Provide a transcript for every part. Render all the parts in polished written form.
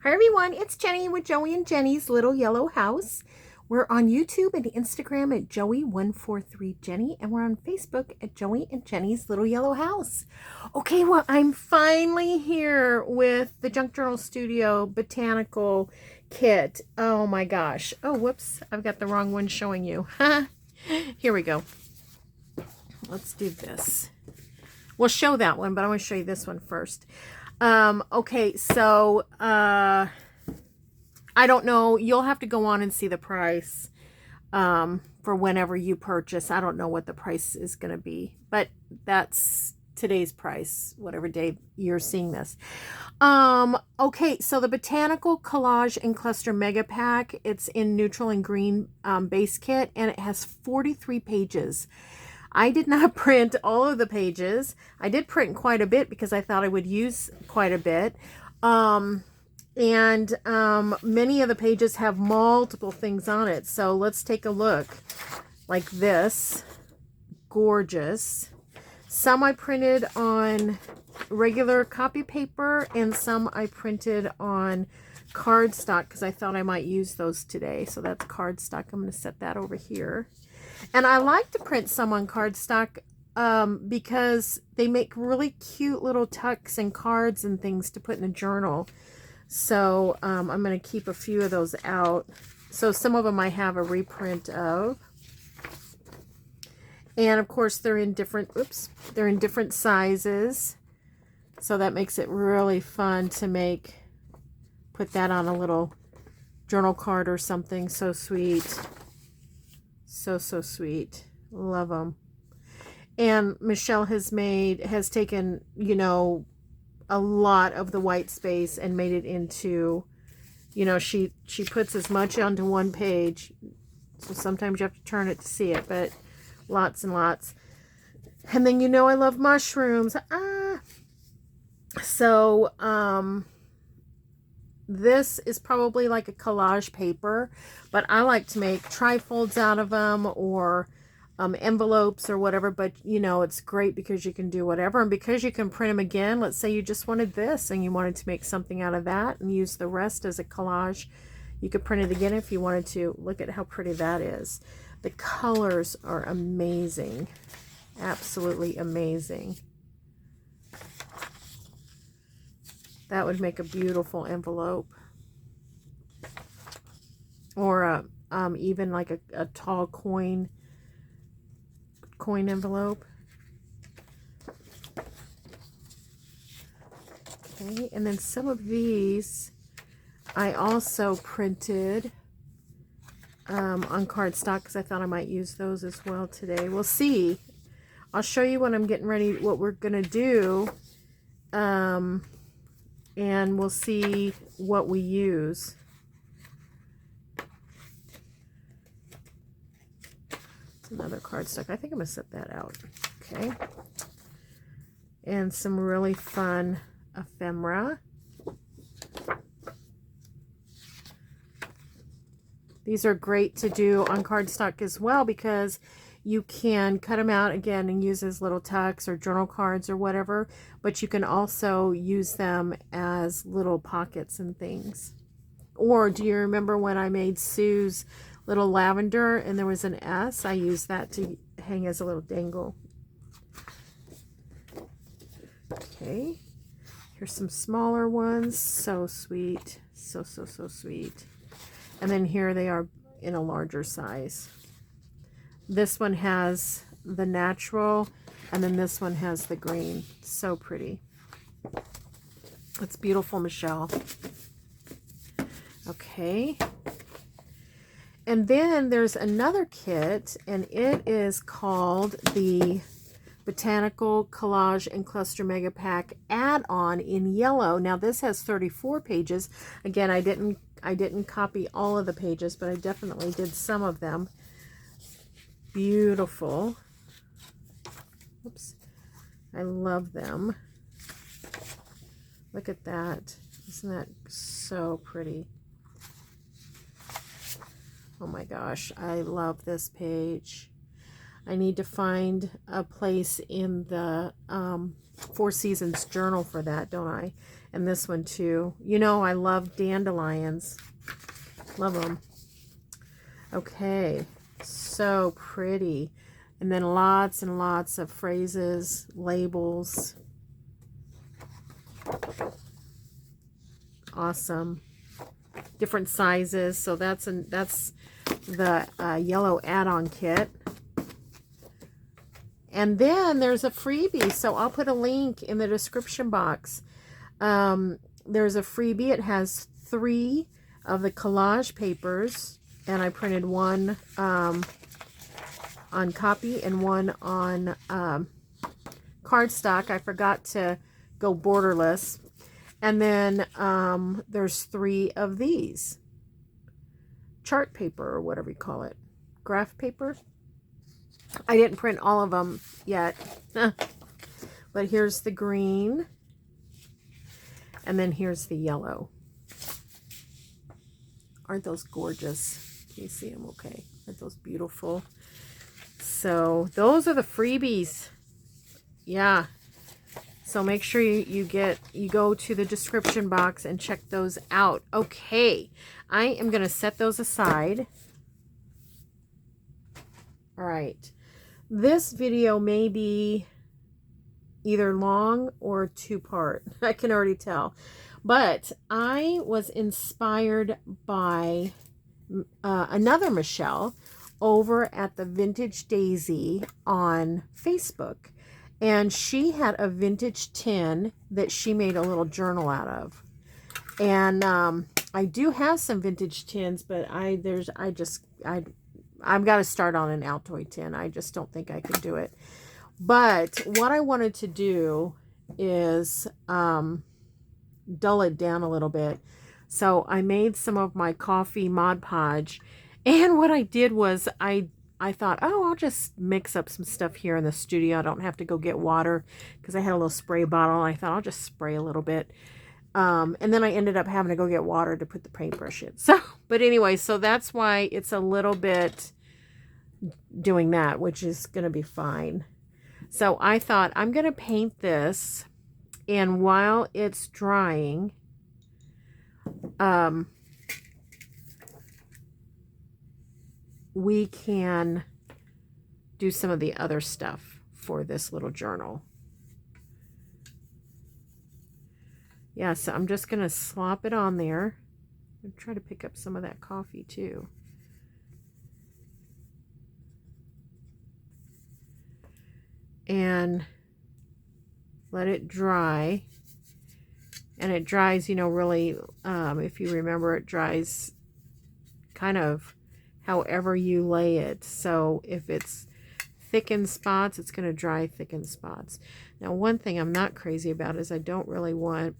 Hi everyone, it's Jenny with Joey and Jenny's Little Yellow House. We're on YouTube and Instagram at Joey143Jenny, and we're on Facebook at Joey and Jenny's Little Yellow House. Okay, well, I'm finally here with the Junk Journal Studio Botanical kit. Oh my gosh. Oh, whoops. I've got the wrong one showing you. Here we go. Let's do this. We'll show that one, but I want to show you this one first. Okay, so, I don't know. You'll have to go on and see the price, for whenever you purchase. I don't know what the price is going to be, but that's today's price, whatever day you're seeing this. Okay, so the Botanical Collage and Cluster Mega Pack, it's in neutral and green, base kit, and it has 43 pages. I did not print all of the pages. I did print quite a bit because I thought I would use quite a bit. Many of the pages have multiple things on it. So let's take a look. Like this. Gorgeous. Some I printed on regular copy paper, and some I printed on cardstock because I thought I might use those today. So that's cardstock. I'm going to set that over here. And I like to print some on cardstock because they make really cute little tucks and cards and things to put in a journal. So I'm going to keep a few of those out. So some of them I have a reprint of. And of course they're in different, they're in different sizes. So that makes it really fun to put that on a little journal card or something. So sweet. So sweet. Love them. And Michelle has taken, you know, a lot of the white space and made it into, you know, she puts as much onto one page. So sometimes you have to turn it to see it, but lots and lots. And then, you know, I love mushrooms. So, this is probably like a collage paper, but I like to make trifolds out of them, or envelopes or whatever. But you know, it's great because you can do whatever, and because you can print them again. Let's say you just wanted this and you wanted to make something out of that and use the rest as a collage. You could print it again if you wanted to. Look at how pretty that is. The colors are amazing. Absolutely amazing. That would make a beautiful envelope. Or even like a tall coin envelope. Okay, and then some of these I also printed on cardstock because I thought I might use those as well today. We'll see. I'll show you when I'm getting ready what we're gonna do. And we'll see what we use. It's another cardstock. I think I'm going to set that out. Okay. And some really fun ephemera. These are great to do on cardstock as well because you can cut them out again and use as little tucks or journal cards or whatever, but you can also use them as little pockets and things. Or do you remember when I made Sue's little lavender and there was an S? I used that to hang as a little dangle. Okay, here's some smaller ones. So sweet. So sweet. And then here they are in a larger size. This one has the natural, and then this one has the green. So pretty. It's beautiful, Michelle. Okay. And then there's another kit, and it is called the Botanical Collage and Cluster Mega Pack add-on in yellow. Now this has 34 pages. Again, I didn't copy all of the pages, but I definitely did some of them. Beautiful. Oops. I love them. Look at that. Isn't that so pretty? Oh my gosh, I love this page. I need to find a place in the Four Seasons journal for that, don't I? And this one too. You know, I love dandelions. Love them. Okay, so pretty. And then lots and lots of phrases, labels. Awesome. Different sizes. So that's the yellow add-on kit. And then there's a freebie. So I'll put a link in the description box. There's a freebie. It has 3 of the collage papers. And I printed one on copy and one on cardstock. I forgot to go borderless. And then there's 3 of these. Chart paper, or whatever you call it. Graph paper. I didn't print all of them yet. But here's the green. And then here's the yellow. Aren't those gorgeous? Can you see them okay? Aren't those beautiful? So those are the freebies. Yeah. So make sure you go to the description box and check those out. Okay. I am going to set those aside. All right. This video may be either long or 2-part. I can already tell. But I was inspired by another Michelle over at the Vintage Daisy on Facebook. And she had a vintage tin that she made a little journal out of. And I do have some vintage tins, but I've got to start on an Altoid tin. I just don't think I can do it. But what I wanted to do is dull it down a little bit. So I made some of my coffee Mod Podge. And what I did was I thought, oh, I'll just mix up some stuff here in the studio. I don't have to go get water because I had a little spray bottle. I thought I'll just spray a little bit. And then I ended up having to go get water to put the paintbrush in. So, but anyway, so that's why it's a little bit doing that, which is going to be fine. So I thought I'm going to paint this, and while it's drying, we can do some of the other stuff for this little journal. Yeah, so I'm just going to slop it on there. I'm going to try to pick up some of that coffee too. And let it dry. And it dries, you know, really, if you remember, it dries kind of however you lay it. So if it's thick in spots, it's going to dry thick in spots. Now, one thing I'm not crazy about is I don't really want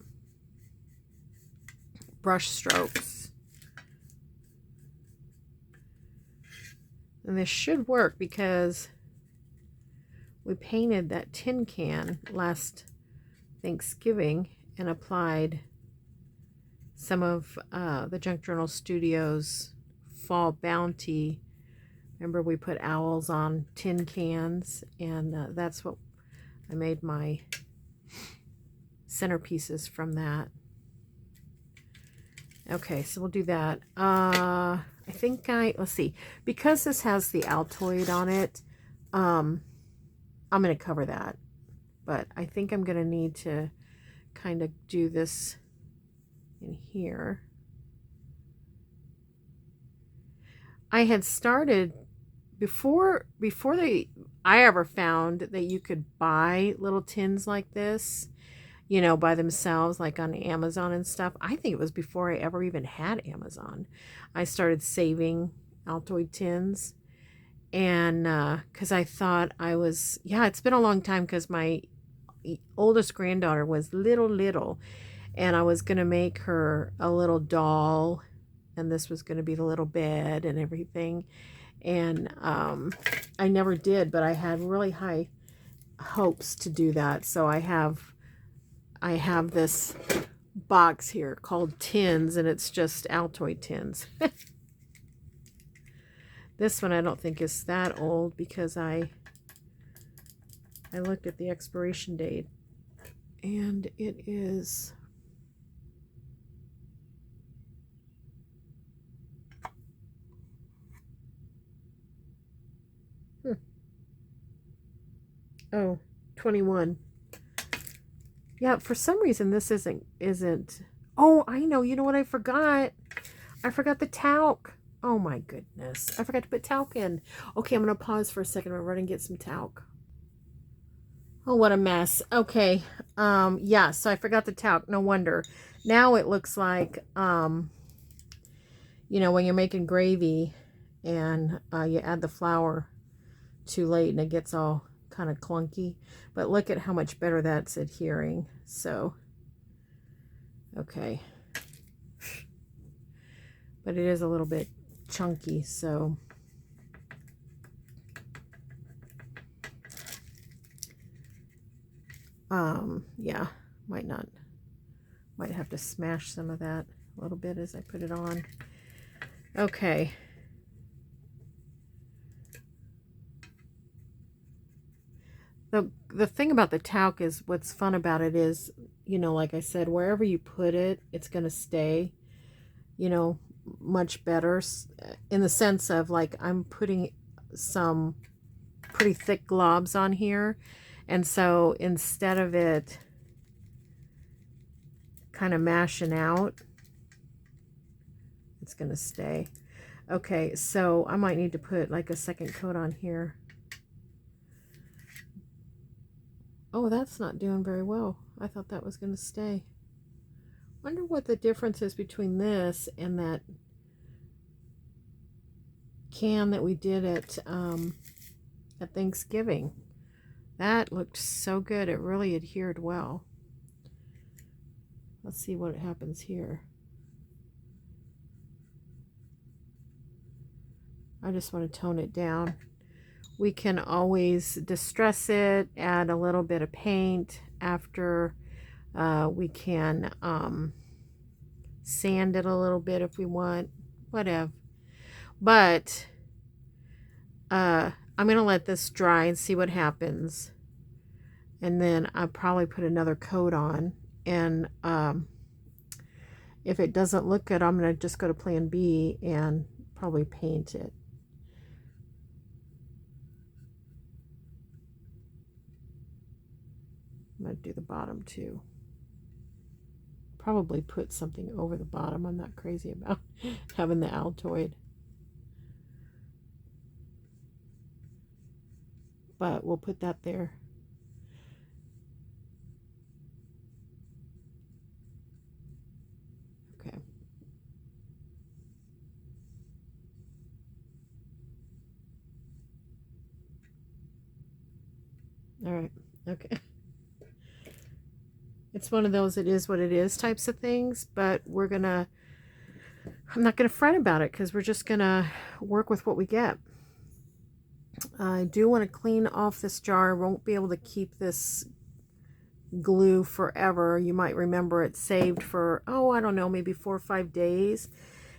brush strokes. And this should work because we painted that tin can last Thanksgiving and applied some of the Junk Journal Studios Fall Bounty. Remember, we put owls on tin cans, and that's what I made my centerpieces from that. Okay, so we'll do that. I think let's see, because this has the Altoid on it, I'm going to cover that, but I think I'm going to need to kind of do this in here. I had started before I ever found that you could buy little tins like this, you know, by themselves, like on Amazon and stuff. I think it was before I ever even had Amazon. I started saving Altoid tins. And because I thought I was, yeah, it's been a long time because my oldest granddaughter was little. And I was going to make her a little doll. And this was going to be the little bed and everything. And I never did, but I had really high hopes to do that. So I have this box here called Tins, and it's just Altoid tins. This one I don't think is that old because I looked at the expiration date. And it is oh, 21. Yeah, for some reason this isn't. Oh, I know. You know what I forgot? I forgot the talc. Oh my goodness. I forgot to put talc in. Okay, I'm going to pause for a second. I'm going to run and get some talc. Oh, what a mess. Okay. Yeah, so I forgot the talc. No wonder. Now it looks like, you know, when you're making gravy and you add the flour too late and it gets all kind of clunky. But look at how much better that's adhering. So, okay. But it is a little bit chunky, so yeah, might have to smash some of that a little bit as I put it on. Okay. The thing about the talc is, what's fun about it is, you know, like I said, wherever you put it, it's going to stay, you know, much better, in the sense of, like, I'm putting some pretty thick globs on here, and so instead of it kind of mashing out, it's going to stay. Okay, so I might need to put like a second coat on here. Oh, that's not doing very well. I thought that was going to stay. Wonder what the difference is between this and that can that we did at Thanksgiving. That looked so good. It really adhered well. Let's see what happens here. I just want to tone it down. We can always distress it, add a little bit of paint after. We can sand it a little bit if we want, whatever. But I'm going to let this dry and see what happens. And then I'll probably put another coat on. And if it doesn't look good, I'm going to just go to plan B and probably paint it. I'm going to do the bottom too. Probably put something over the bottom. I'm not crazy about having the Altoid. But we'll put that there. Okay. All right. Okay. It's one of those it is what it is types of things, but I'm not gonna fret about it because we're just gonna work with what we get. I do want to clean off this jar. I won't be able to keep this glue forever. You might remember it saved for, oh, I don't know, maybe 4 or 5 days.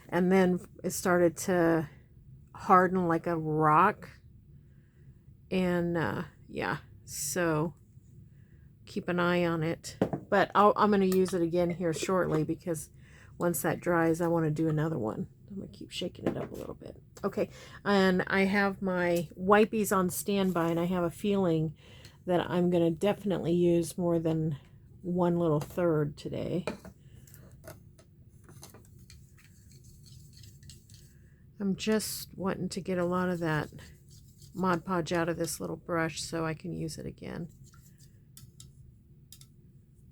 And then it started to harden like a rock. And yeah, so keep an eye on it. But I'm going to use it again here shortly, because once that dries, I want to do another one. I'm going to keep shaking it up a little bit. Okay, and I have my wipies on standby, and I have a feeling that I'm going to definitely use more than one little third today. I'm just wanting to get a lot of that Mod Podge out of this little brush so I can use it again.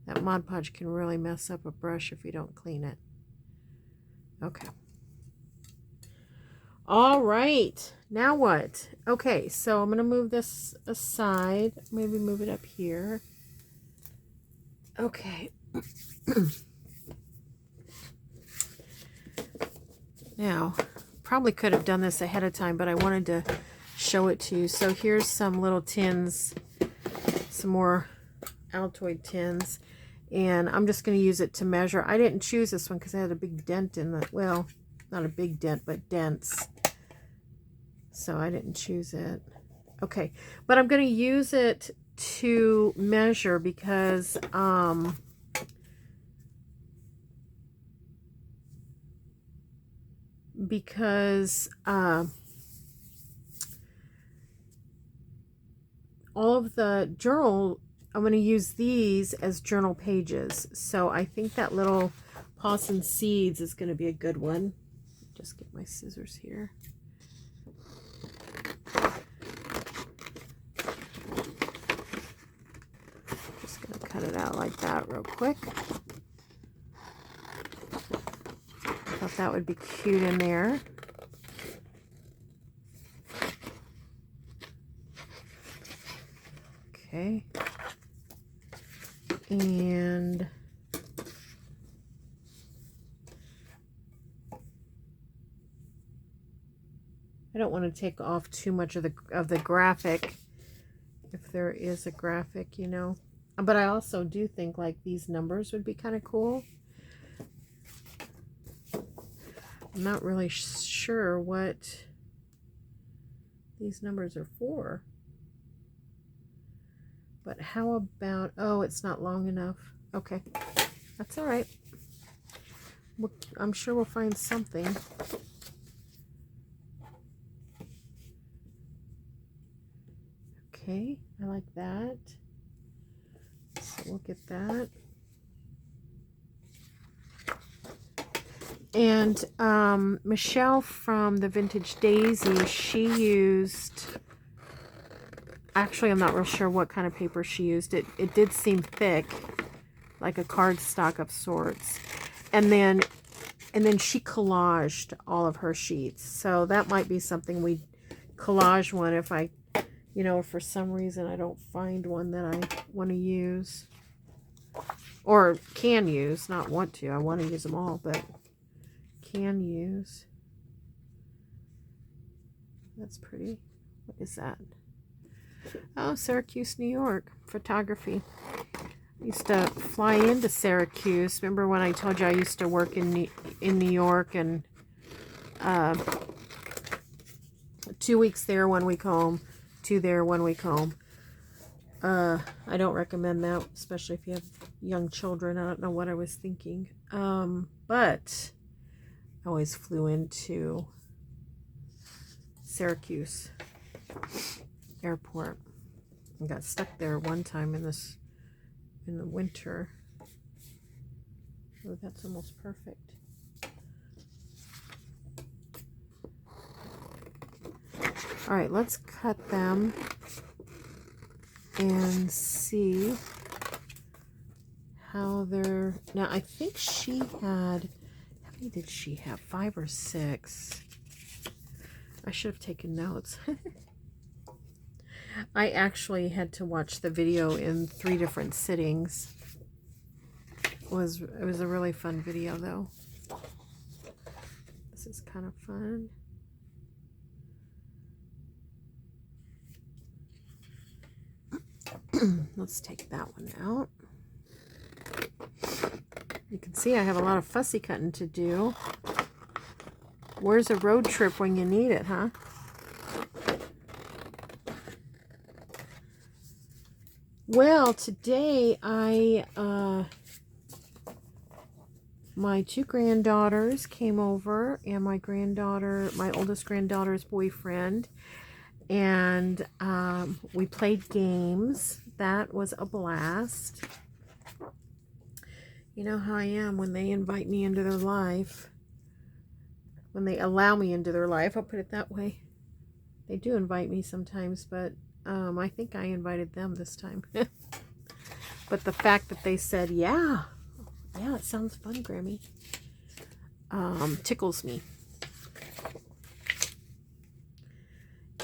That Mod Podge can really mess up a brush if you don't clean it. Okay. All right. Now what? Okay, so I'm going to move this aside. Maybe move it up here. Okay. Now, probably could have done this ahead of time, but I wanted to show it to you. So here's some little tins, some more Altoid tins, and I'm just going to use it to measure. I didn't choose this one because I had a big dent in the, well, not a big dent, but dents. So I didn't choose it. Okay, but I'm going to use it to measure because all of the journal, I'm going to use these as journal pages. So I think that little Paws and Seeds is going to be a good one. Just get my scissors here. Just going to cut it out like that real quick. I thought that would be cute in there. Okay. And I don't want to take off too much of the graphic, if there is a graphic, you know. But I also do think like these numbers would be kind of cool. I'm not really sure what these numbers are for. But how about, oh, it's not long enough. Okay, that's all right. I'm sure we'll find something. Okay, I like that. So we'll get that. And Michelle from the Vintage Daisy, she used, actually I'm not real sure what kind of paper she used. It did seem thick, like a cardstock of sorts. And then she collaged all of her sheets. So that might be something we collage one if I, you know, for some reason I don't find one that I want to use. Or can use, not want to. I want to use them all, but can use. That's pretty. What is that? Oh, Syracuse, New York. Photography. I used to fly into Syracuse. Remember when I told you I used to work in New York, and 2 weeks there, 1 week home, 2 there, 1 week home. I don't recommend that, especially if you have young children. I don't know what I was thinking. But I always flew into Syracuse airport. I got stuck there one time in the winter. Oh, that's almost perfect. All right, let's cut them and see how they're. Now, I think she had, how many did she have? 5 or 6. I should have taken notes. I actually had to watch the video in 3 different sittings. It was a really fun video, though. This is kind of fun. Let's take that one out. You can see I have a lot of fussy cutting to do. Where's a road trip when you need it, huh? Well, today my 2 granddaughters came over, and my oldest granddaughter's boyfriend, and we played games. That was a blast. You know how I am when they invite me into their life. When they allow me into their life, I'll put it that way. They do invite me sometimes, but I think I invited them this time. But the fact that they said, yeah, it sounds fun, Grammy, tickles me.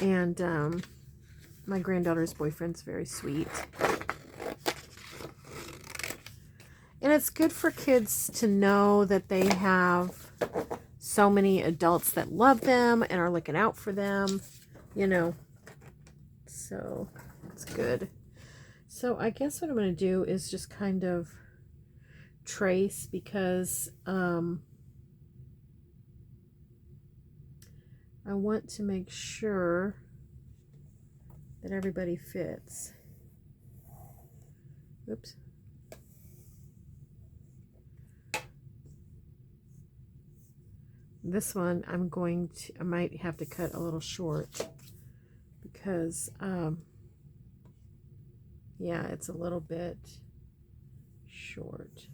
And my granddaughter's boyfriend's very sweet. And it's good for kids to know that they have so many adults that love them and are looking out for them, you know. So it's good. So I guess what I'm going to do is just kind of trace, because I want to make sure that everybody fits. Oops. This one I might have to cut a little short because, yeah, it's a little bit short.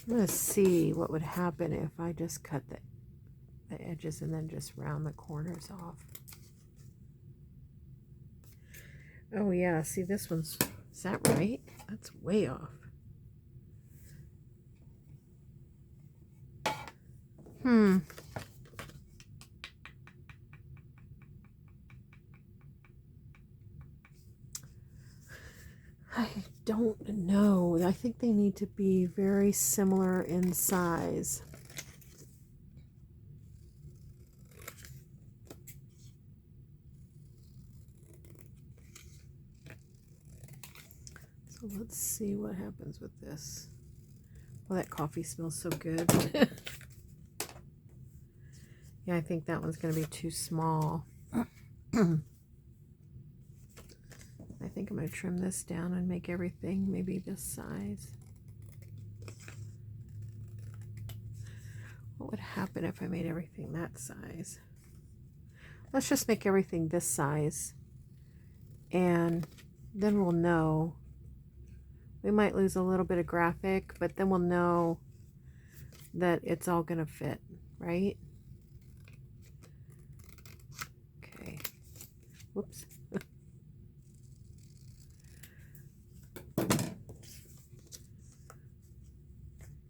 I'm going to see what would happen if I just cut the edges and then just round the corners off. Oh yeah, see this one's, is that right? That's way off. I don't know. I think they need to be very similar in size. So let's see what happens with this. Well, that coffee smells so good. Yeah, I think that one's going to be too small. I think I'm going to trim this down and make everything maybe this size. What would happen if I made everything that size? Let's just make everything this size, and then we'll know. We might lose a little bit of graphic, but then we'll know that it's all going to fit, right? Okay. Whoops.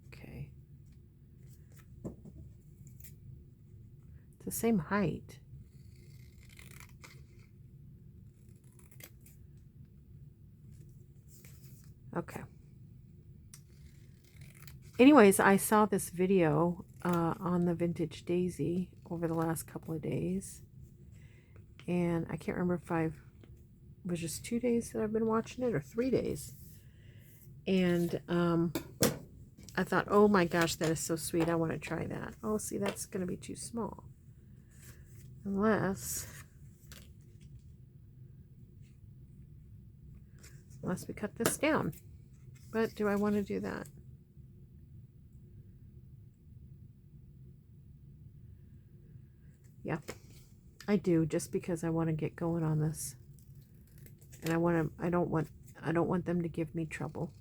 Okay. It's the same height. Okay. Anyways, I saw this video on the vintage daisy over the last couple of days, and I can't remember if it was just 2 days that I've been watching it or 3 days. And I thought, oh my gosh, that is so sweet. I want to try that. Oh, see, that's going to be too small. Unless we cut this down. But do I want to do that? Yeah, I do, just because I want to get going on this. And I don't want them to give me trouble.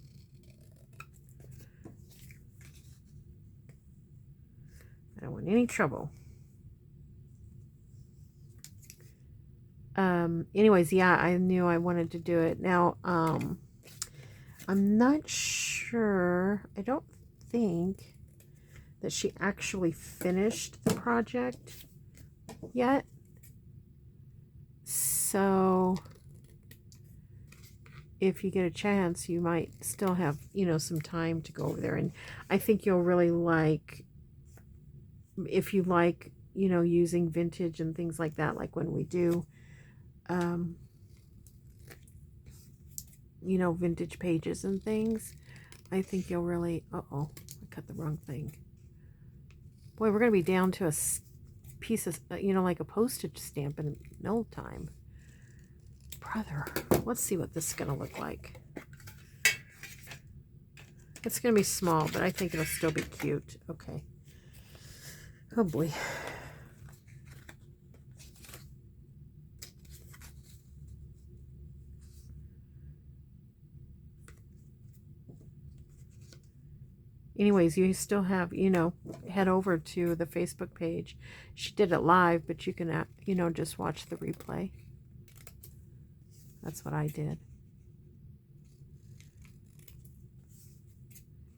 I don't want any trouble. Anyways, yeah, I knew I wanted to do it. Now, I'm not sure. I don't think that she actually finished the project yet. So if you get a chance, you might still have, some time to go over there. And I think you'll really like, if you like, using vintage and things like that, like when we do, vintage pages and things, I think you'll really, uh-oh, I cut the wrong thing. Boy, we're going to be down to a piece of, like a postage stamp in no time. Brother, let's see what this is going to look like. It's going to be small, but I think it'll still be cute. Okay. Oh boy. Anyways, you still have, head over to the Facebook page. She did it live, but you can, just watch the replay. That's what I did.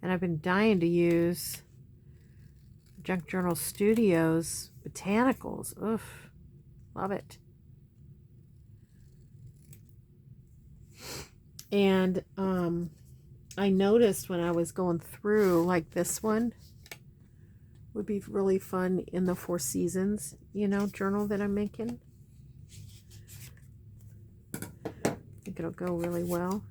And I've been dying to use Junk Journal Studios Botanicals. Oof, love it. And I noticed when I was going through, like this one would be really fun in the 4 Seasons, journal that I'm making. I think it'll go really well.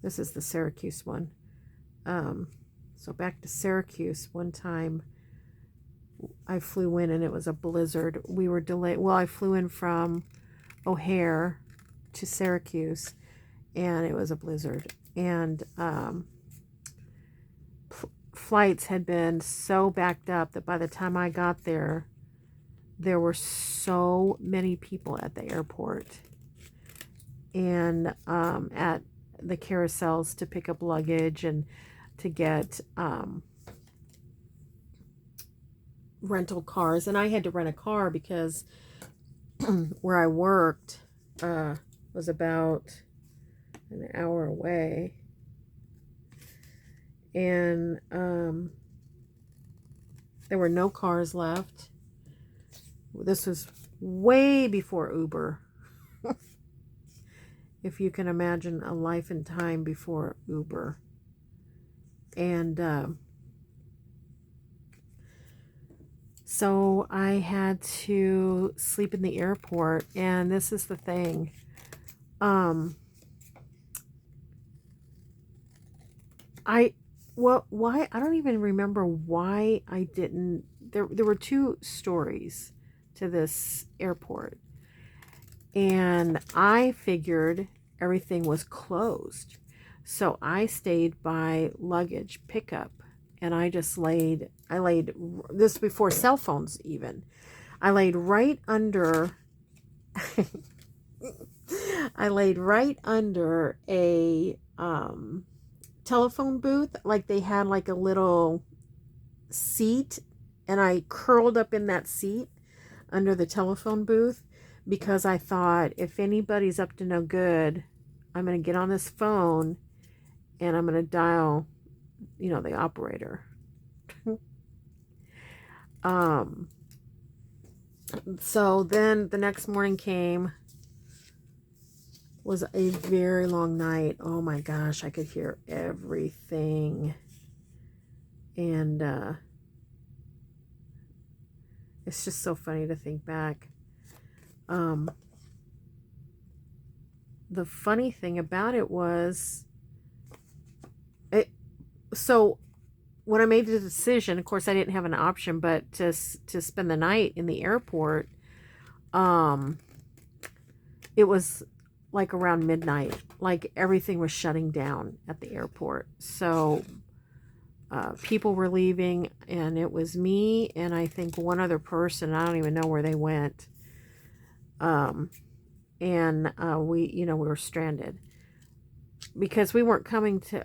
This is the Syracuse one. So back to Syracuse, one time I flew in and it was a blizzard. We were delayed. Well, I flew in from O'Hare to Syracuse and it was a blizzard. And flights had been so backed up that by the time I got there, there were so many people at the airport and at the carousels to pick up luggage and to get rental cars. And I had to rent a car because where I worked was about an hour away. And there were no cars left. This was way before Uber. If you can imagine a life and time before Uber. And so I had to sleep in the airport. And this is the thing. Why? I don't even remember why I didn't. There were two stories to this airport. And I figured everything was closed. So I stayed by luggage pickup. And I laid this before cell phones even. I laid right under, I laid right under a telephone booth. Like they had like a little seat. And I curled up in that seat under the telephone booth. Because I thought, if anybody's up to no good, I'm going to get on this phone and I'm going to dial, the operator. So then the next morning came, was a very long night. Oh my gosh, I could hear everything. And it's just so funny to think back. The funny thing about it was, so when I made the decision, of course I didn't have an option but to spend the night in the airport. It was like around midnight, like everything was shutting down at the airport. So people were leaving, and it was me and I think one other person. I don't even know where they went. We were stranded because we weren't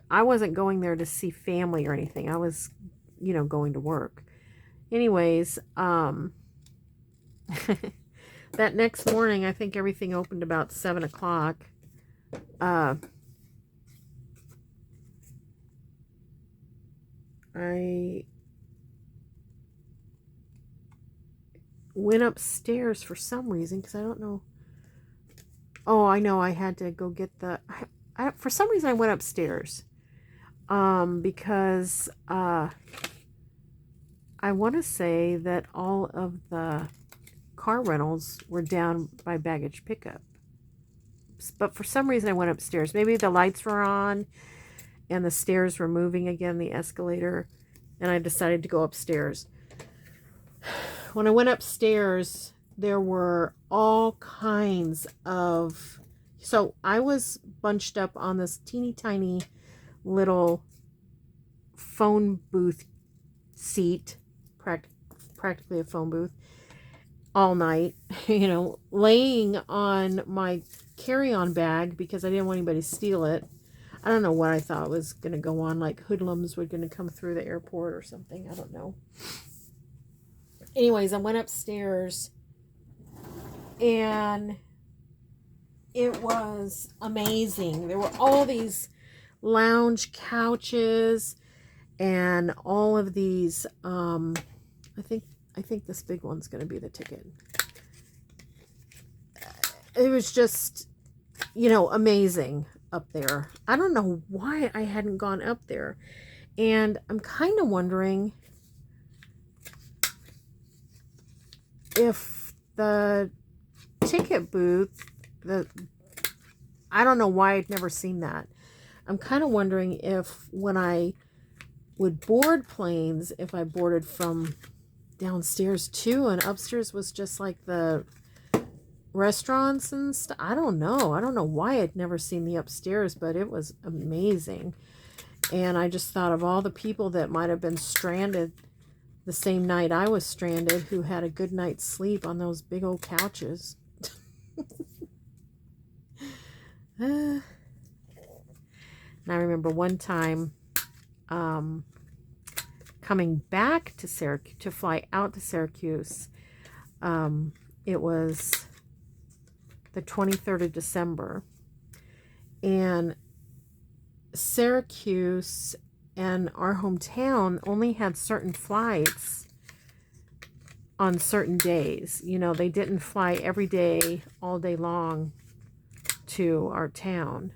I wasn't going there to see family or anything. I was, going to work. Anyways, that next morning, I think everything opened about 7 o'clock. I went upstairs for some reason because I don't know. Oh, I know. I had to go get for some reason I went upstairs because I want to say that all of the car rentals were down by baggage pickup. But for some reason I went upstairs. Maybe the lights were on and the stairs were moving again, the escalator, and I decided to go upstairs. When I went upstairs, there were all kinds of... So I was bunched up on this teeny tiny little phone booth seat, practically a phone booth, all night, laying on my carry-on bag because I didn't want anybody to steal it. I don't know what I thought was going to go on, like hoodlums were going to come through the airport or something. I don't know. Anyways, I went upstairs and it was amazing. There were all these lounge couches and all of these, I think this big one's going to be the ticket. It was just, amazing up there. I don't know why I hadn't gone up there. And I'm kind of wondering if the ticket booth, I don't know why I'd never seen that. I'm kind of wondering if when I would board planes if I boarded from downstairs too, and upstairs was just like the restaurants and stuff. I don't know why I'd never seen the upstairs, but it was amazing. And I just thought of all the people that might have been stranded the same night I was stranded, who had a good night's sleep on those big old couches. And I remember one time coming back to Syracuse, to fly out to Syracuse. It was the 23rd of December. And Syracuse and our hometown only had certain flights on certain days. You know, they didn't fly every day, all day long to our town,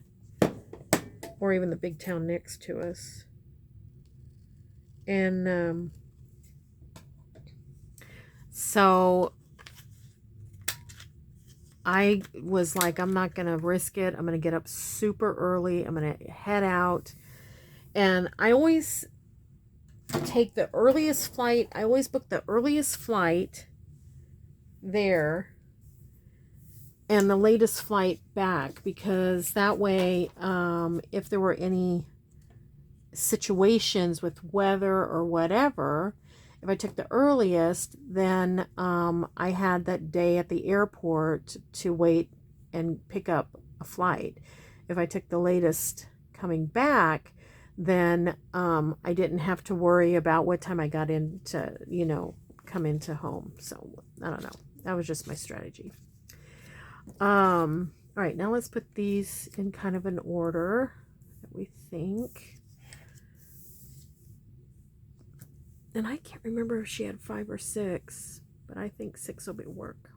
or even the big town next to us. And so I was like, I'm not going to risk it. I'm going to get up super early. I'm going to head out. And I always take the earliest flight. I always book the earliest flight there and the latest flight back, because that way, if there were any situations with weather or whatever, if I took the earliest, then I had that day at the airport to wait and pick up a flight. If I took the latest coming back, then I didn't have to worry about what time I got into, you know, come into home. So I don't know. That was just my strategy. All right, now let's put these in kind of an order that we think. And I can't remember if she had 5 or 6, but I think 6 will work.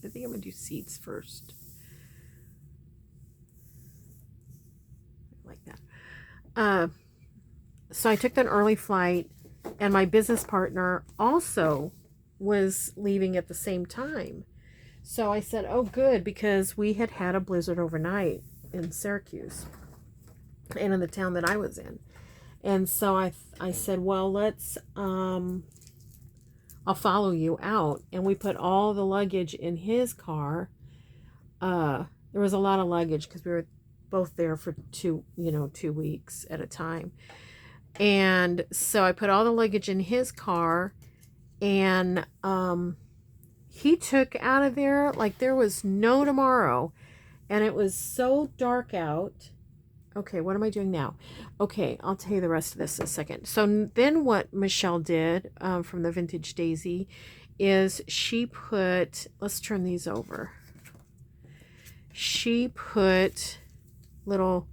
I think I'm going to do seeds first. Like that. So I took an early flight, and my business partner also was leaving at the same time. So I said, oh, good, because we had had a blizzard overnight in Syracuse and in the town that I was in. And so I said, well, let's, I'll follow you out. And we put all the luggage in his car. There was a lot of luggage because we were both there for 2 weeks at a time. And so I put all the luggage in his car, and he took out of there like there was no tomorrow. And it was so dark out. Okay, what am I doing now? Okay, I'll tell you the rest of this in a second. So then what Michelle did from the Vintage Daisy is she put, let's turn these over. She put little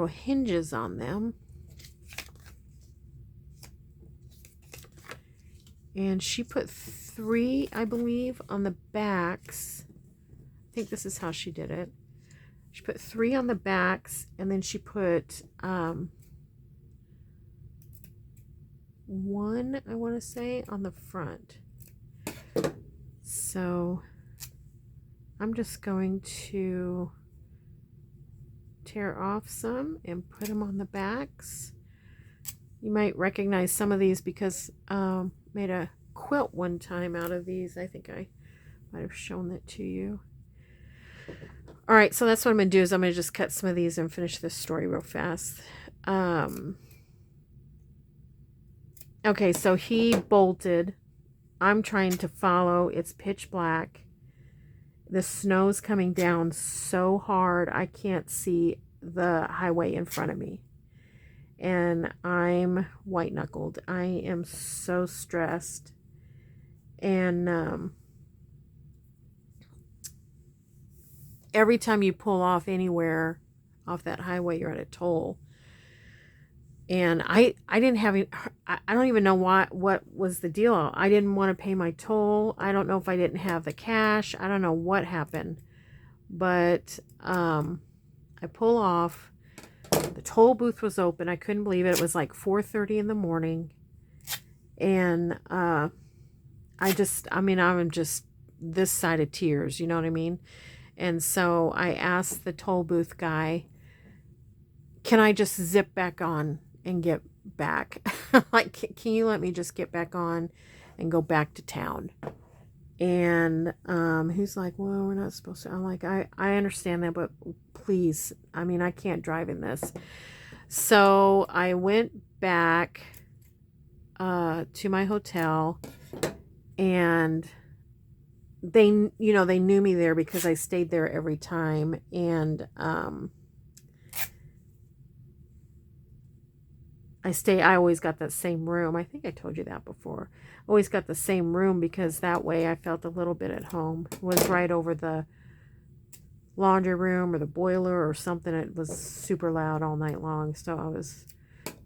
hinges on them. And she put 3, I believe, on the backs. I think this is how she did it. She put 3 on the backs, and then she put 1, I want to say, on the front. So I'm just going to tear off some and put them on the backs. You might recognize some of these because made a quilt one time out of these. I think I might have shown that to you. All right, so that's what I'm going to do is I'm going to just cut some of these and finish this story real fast. Okay, so he bolted. I'm trying to follow. It's pitch black. The snow's coming down so hard I can't see the highway in front of me. And I'm white-knuckled. I am so stressed. And every time you pull off anywhere off that highway, you're at a toll. And I didn't have, I don't even know what was the deal. I didn't want to pay my toll. I don't know if I didn't have the cash. I don't know what happened. But I pull off. The toll booth was open. I couldn't believe it. It was like 4:30 in the morning. And I'm just this side of tears. You know what I mean? And so I asked the toll booth guy, can I just zip back on and get back. Like, can you let me just get back on and go back to town? And he's like, well, we're not supposed to. I'm like, I understand that, but please, I mean, I can't drive in this. So I went back to my hotel, and they, you know, they knew me there because I stayed there every time. And I always got that same room. I think I told you that before. Always got the same room because that way I felt a little bit at home. It was right over the laundry room or the boiler or something. It was super loud all night long. So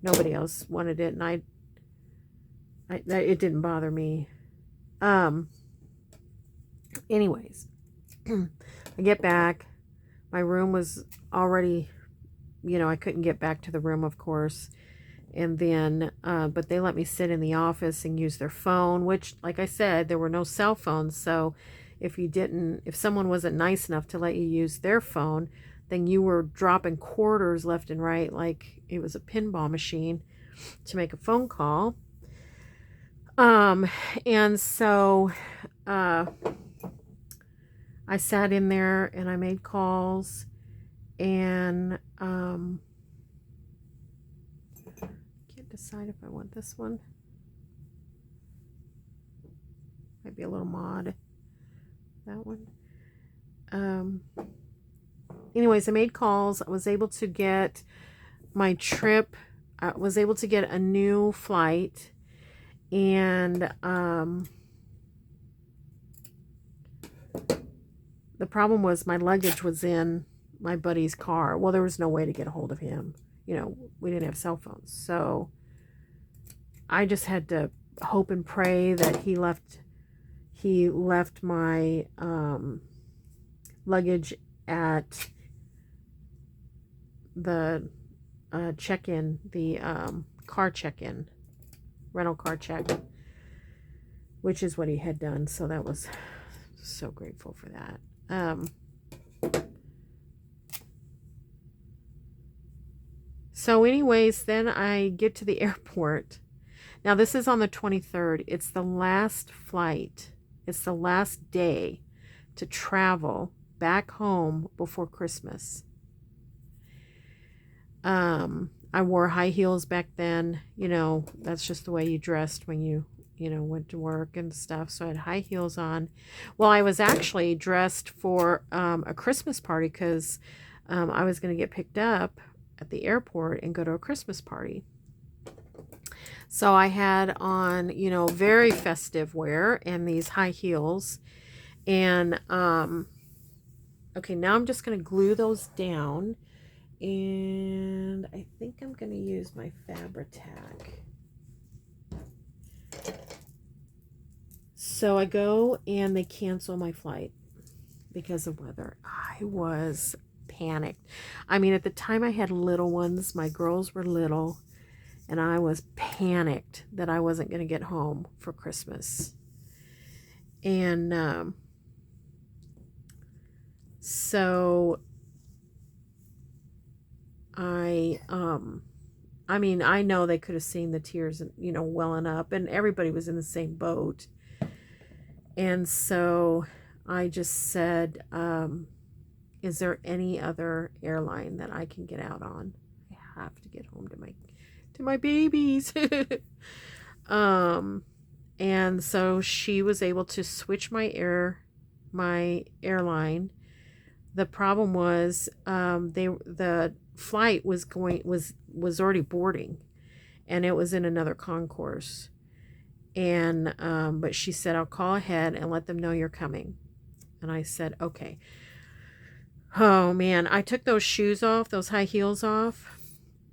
nobody else wanted it. And it didn't bother me. Anyways, I get back. My room was already, you know, I couldn't get back to the room, of course. And then, but they let me sit in the office and use their phone, which, like I said, there were no cell phones. So if someone wasn't nice enough to let you use their phone, then you were dropping quarters left and right like it was a pinball machine to make a phone call. And so I sat in there and I made calls, and decide if I want this one. Might be a little mod. That one. Anyways, I made calls. I was able to get my trip. I was able to get a new flight, and the problem was my luggage was in my buddy's car. Well, there was no way to get a hold of him. You know, we didn't have cell phones, so I just had to hope and pray that he left my luggage at the check-in, the car check-in, rental car check, which is what he had done. So that was so grateful for that. So anyways, then I get to the airport. Now, this is on the 23rd. It's the last flight. It's the last day to travel back home before Christmas. I wore high heels back then. You know, that's just the way you dressed when you went to work and stuff. So I had high heels on. Well, I was actually dressed for a Christmas party because I was going to get picked up at the airport and go to a Christmas party. So I had on, you know, very festive wear and these high heels. And, okay, now I'm just going to glue those down. And I think I'm going to use my Fabri-Tac. So I go and they cancel my flight because of weather. I was panicked. I mean, at the time I had little ones. My girls were little. And I was panicked that I wasn't going to get home for Christmas. And so I mean, I know they could have seen the tears, you know, welling up, and everybody was in the same boat. And so I just said, is there any other airline that I can get out on? I have to get home to my babies. And so she was able to switch my airline. The problem was the flight was already boarding, and it was in another concourse. And but she said, I'll call ahead and let them know you're coming. And I said, okay. Oh man, I took those shoes off, those high heels off.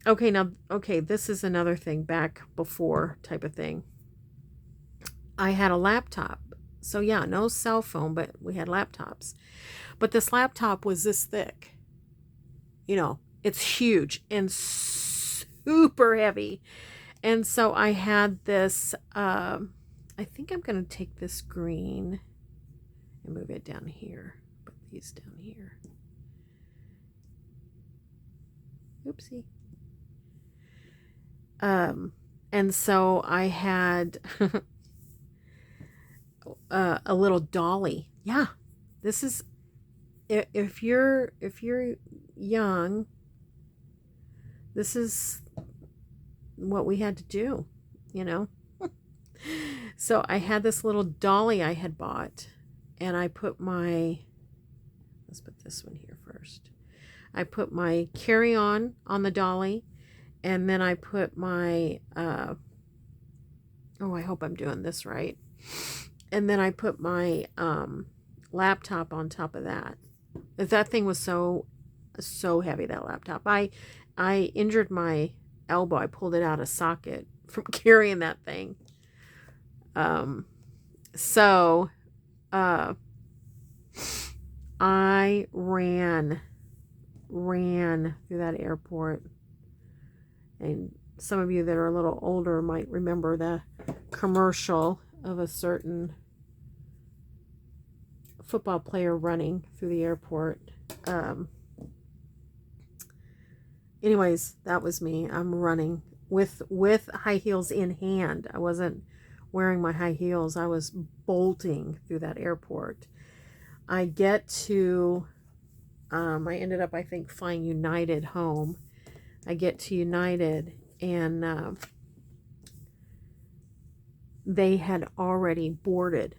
Okay, this is another thing, back before type of thing. I had a laptop. So yeah, no cell phone, but we had laptops. But this laptop was this thick. You know, it's huge and super heavy. And so I had this, I think I'm going to take this green and move it down here. Put these down here. Oopsie. And so I had a little dolly. Yeah, this is if you're young, this is what we had to do, you know. So I had this little dolly I had bought, and I put my, let's put this one here first. I put my carry-on on the dolly, and then I put my oh, I hope I'm doing this right. And then I put my laptop on top of that. That thing was so heavy, that laptop. I injured my elbow. I pulled it out of socket from carrying that thing. So I ran through that airport. And some of you that are a little older might remember the commercial of a certain football player running through the airport. Anyways, that was me. I'm running with high heels in hand. I wasn't wearing my high heels. I was bolting through that airport. I get to, I ended up, I think, flying United home. I get to United, and they had already boarded.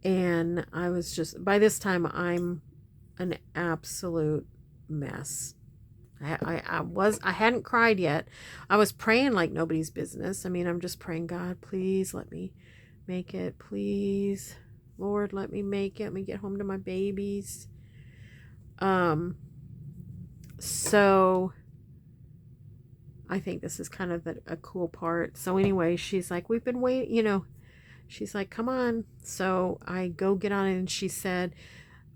And I was just, by this time, I'm an absolute mess. I hadn't cried yet. I was praying like nobody's business. I mean, I'm just praying, God, please let me make it. Please, Lord, let me make it. Let me get home to my babies. So I think this is kind of a cool part. So anyway, she's like, we've been waiting, you know, she's like, come on. So I go get on it, and she said,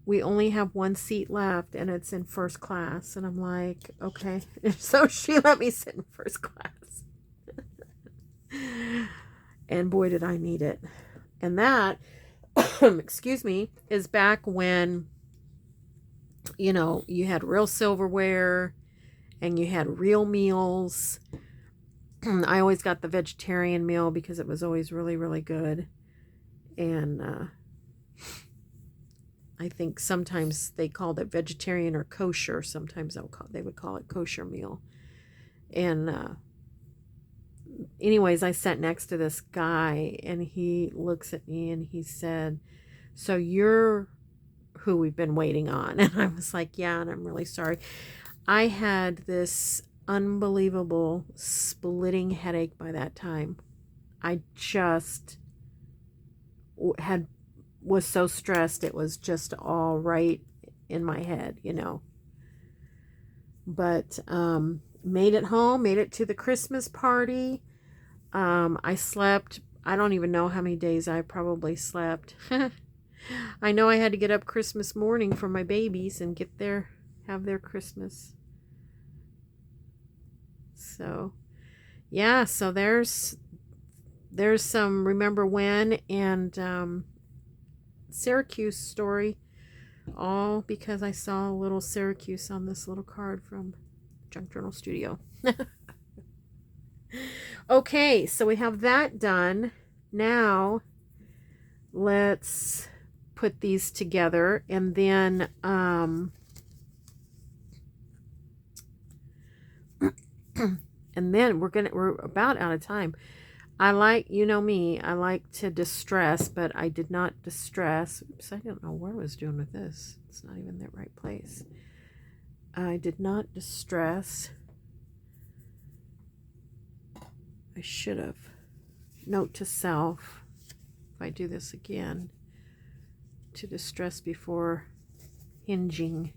we only have one seat left, and it's in first class. And I'm like, okay. So she let me sit in first class. And boy, did I need it. And that, excuse me, is back when, you know, you had real silverware and you had real meals. I always got the vegetarian meal because it was always really, really good. And I think sometimes they called it vegetarian or kosher. Sometimes they would call it kosher meal. And anyways, I sat next to this guy, and he looks at me and he said, so you're who we've been waiting on? And I was like, yeah, and I'm really sorry. I had this unbelievable splitting headache by that time. I just was so stressed. It was just all right in my head, you know. But made it home, made it to the Christmas party. I slept, I don't even know how many days I probably slept. I know I had to get up Christmas morning for my babies and have their Christmas. So yeah, so there's some remember when and Syracuse story, all because I saw a little Syracuse on this little card from Junk Journal Studio. Okay, so we have that done. Now let's put these together, and then and then we're about out of time. I like, you know me, I like to distress, but I did not distress. Oops, I don't know what I was doing with this. It's not even the right place. I did not distress. I should have. Note to self, if I do this again, to distress before hinging.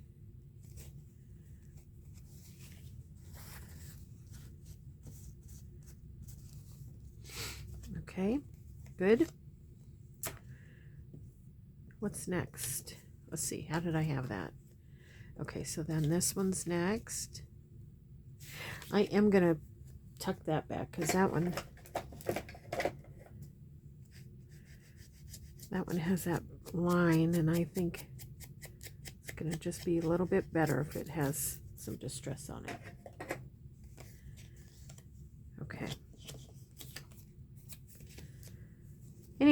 Okay, good. What's next? Let's see, how did I have that? Okay, so then this one's next. I am going to tuck that back because that one has that line, and I think it's going to just be a little bit better if it has some distress on it.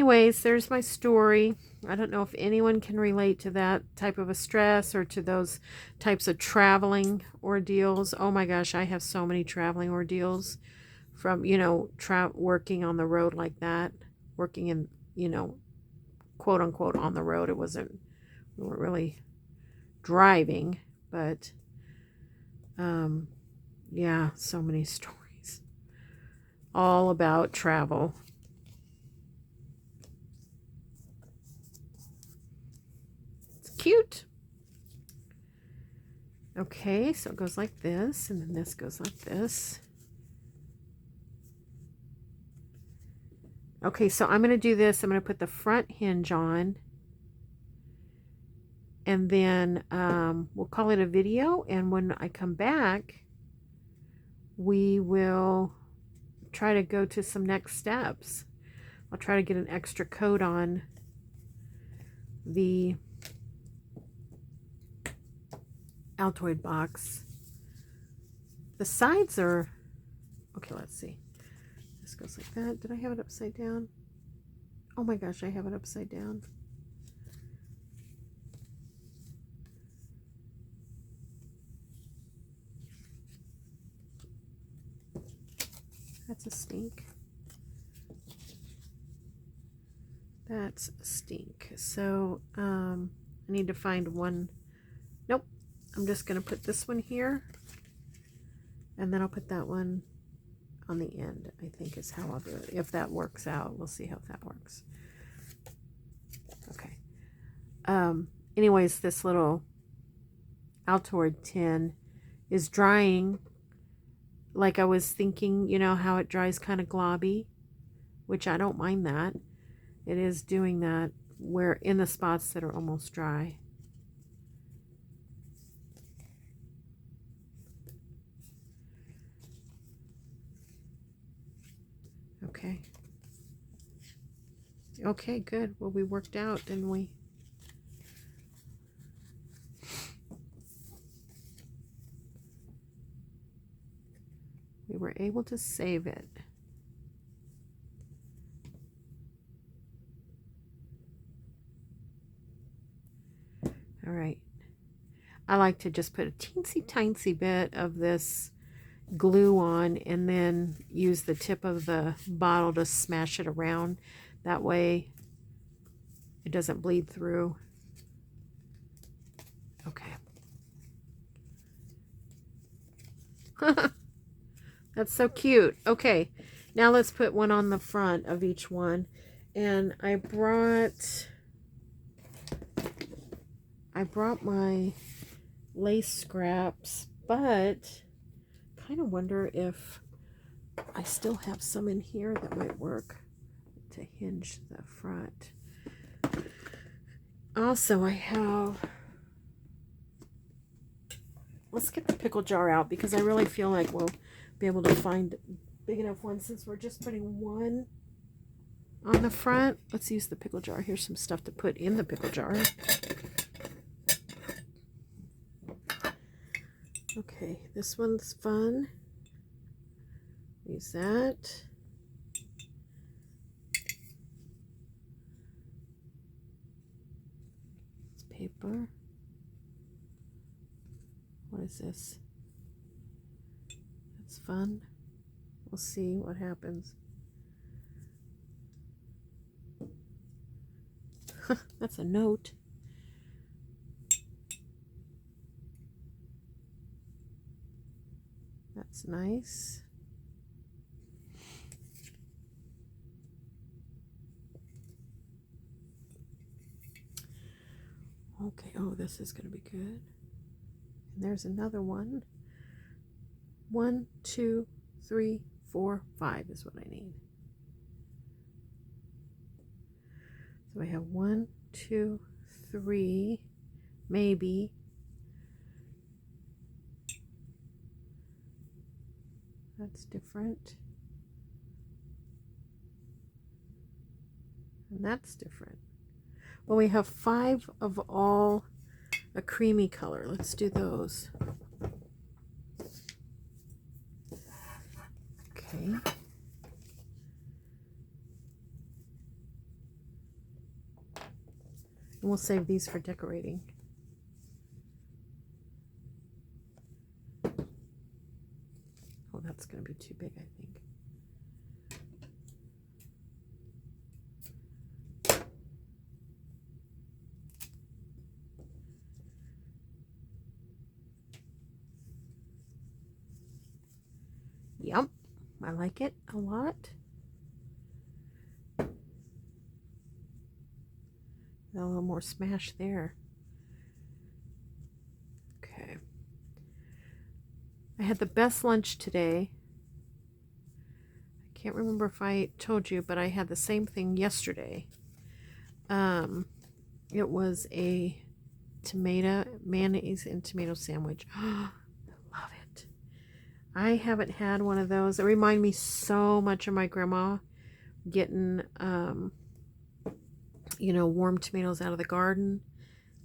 anyways, there's my story. I don't know if anyone can relate to that type of a stress or to those types of traveling ordeals. Oh my gosh, I have so many traveling ordeals from, you know, working on the road like that, working in, you know, quote unquote on the road. We weren't really driving, but yeah, so many stories all about travel. Cute. Okay, so it goes like this, and then this goes like this. Okay, so I'm going to do this. I'm going to put the front hinge on, and then we'll call it a video, and when I come back, we will try to go to some next steps. I'll try to get an extra coat on the Altoid box. The sides are okay. Let's see. This goes like that. Did I have it upside down? Oh my gosh, I have it upside down. That's a stink. That's a stink. So I need to find one. Nope. I'm just going to put this one here, and then I'll put that one on the end, I think is how I'll do it. If that works out, we'll see how that works. Okay. Anyways, this little Altoid tin is drying like I was thinking, you know, how it dries kind of globby, which I don't mind that. It is doing that where in the spots that are almost dry. Okay. Okay, good. Well, we worked out, didn't we? We were able to save it. All right. I like to just put a teensy tiny bit of this glue on and then use the tip of the bottle to smash it around. That way it doesn't bleed through. Okay. That's so cute. Okay, now let's put one on the front of each one. And I brought my lace scraps, but kind of wonder if I still have some in here that might work to hinge the front. Also, I have, let's get the pickle jar out because I really feel like we'll be able to find big enough ones since we're just putting one on the front. Let's use the pickle jar. Here's some stuff to put in the pickle jar. Okay, this one's fun. Use that. It's paper. What is this? That's fun. We'll see what happens. That's a note. That's nice. Okay, oh, this is going to be good. And there's another one. 1, 2, 3, 4, 5 is what I need. So I have 1, 2, 3, maybe. That's different. And that's different. Well, we have 5 of all a creamy color. Let's do those. Okay. And we'll save these for decorating. Oh, that's going to be too big, I think. Yep, I like it a lot. A little more smash there. Okay. I had the best lunch today. I can't remember if I told you, but I had the same thing yesterday. It was a mayonnaise and tomato sandwich. I love it. I haven't had one of those. It reminds me so much of my grandma getting, you know, warm tomatoes out of the garden.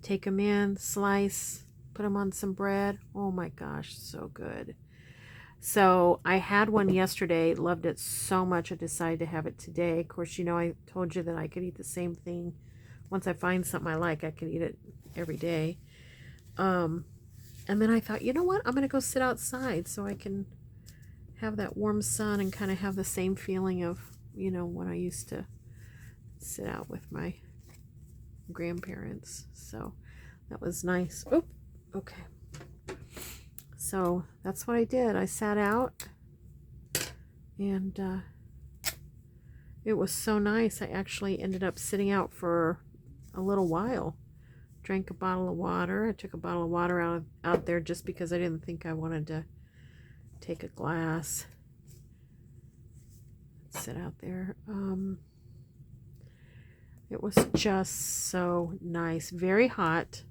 Take them in, slice, put them on some bread. Oh my gosh, so good. So I had one yesterday, loved it so much I decided to have it today. Of course, you know, I told you that I could eat the same thing. Once I find something I like, I can eat it every day. And then I thought, you know what? I'm going to go sit outside so I can have that warm sun and kind of have the same feeling of, you know, when I used to sit out with my grandparents. So that was nice. Oh, okay. So that's what I did. I sat out and it was so nice. I actually ended up sitting out for a little while. Drank a bottle of water. I took a bottle of water out there just because I didn't think I wanted to take a glass. Sit out there. It was just so nice. Very hot.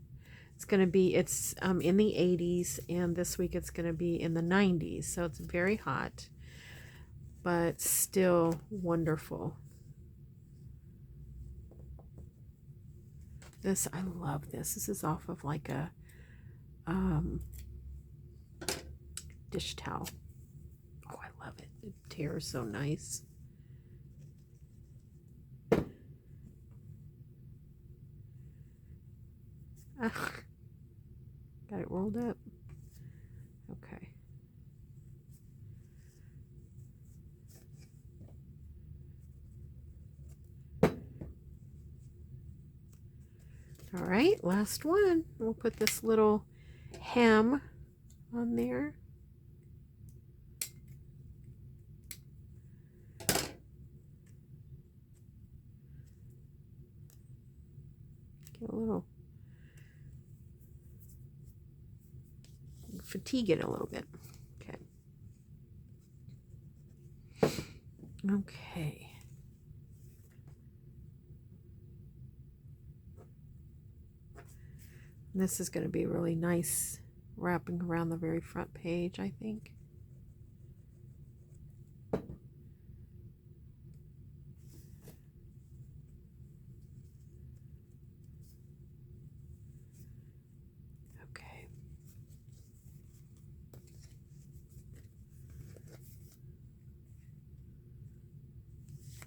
It's in the 80s, and this week it's going to be in the 90s. So it's very hot, but still wonderful. This, I love this. This is off of like a dish towel. Oh, I love it. It tears so nice. Got it rolled up. Okay. All right, last one. We'll put this little hem on there. Get a little, fatigue it a little bit. Okay. Okay. This is going to be really nice wrapping around the very front page, I think. Okay.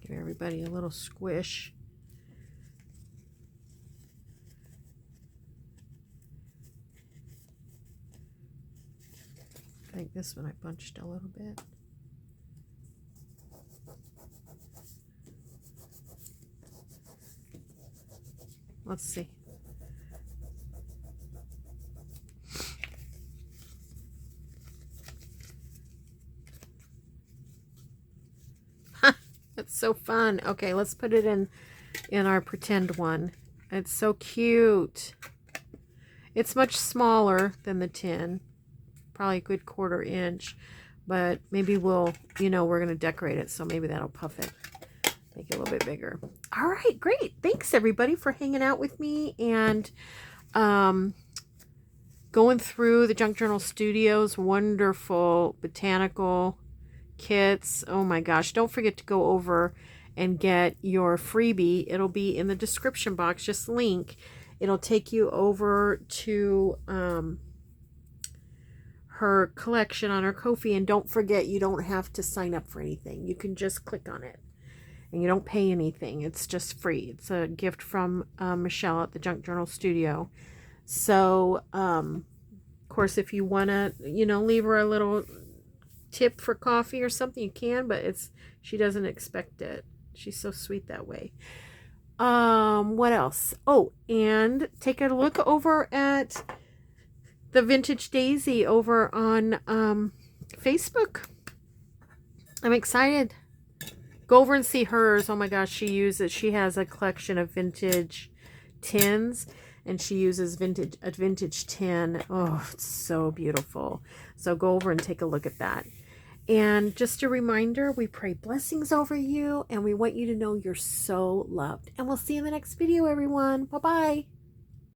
Give everybody a little squish. I think this one I bunched a little bit. Let's see. That's so fun. Okay, let's put it in our pretend one. It's so cute. It's much smaller than the tin. Probably a good 1/4 inch, but maybe we'll, you know, we're going to decorate it, so maybe that'll puff it, make it a little bit bigger. All right, great. Thanks everybody for hanging out with me and going through the Junk Journal Studios wonderful botanical kits. Oh my gosh, don't forget to go over and get your freebie. It'll be in the description box, just link. It'll take you over to her collection on her Ko-fi, and don't forget, you don't have to sign up for anything. You can just click on it and you don't pay anything. It's just free. It's a gift from Michelle at the Junk Journal Studio. So, of course, if you want to, leave her a little tip for coffee or something, you can, but she doesn't expect it. She's so sweet that way. What else? Oh, and take a look over at the Vintage Daisy over on Facebook. I'm excited. Go over and see hers. Oh my gosh, she has a collection of vintage tins, and she uses a vintage tin. Oh, it's so beautiful. So go over and take a look at that. And just a reminder, we pray blessings over you, and we want you to know you're so loved. And we'll see you in the next video, everyone. Bye-bye.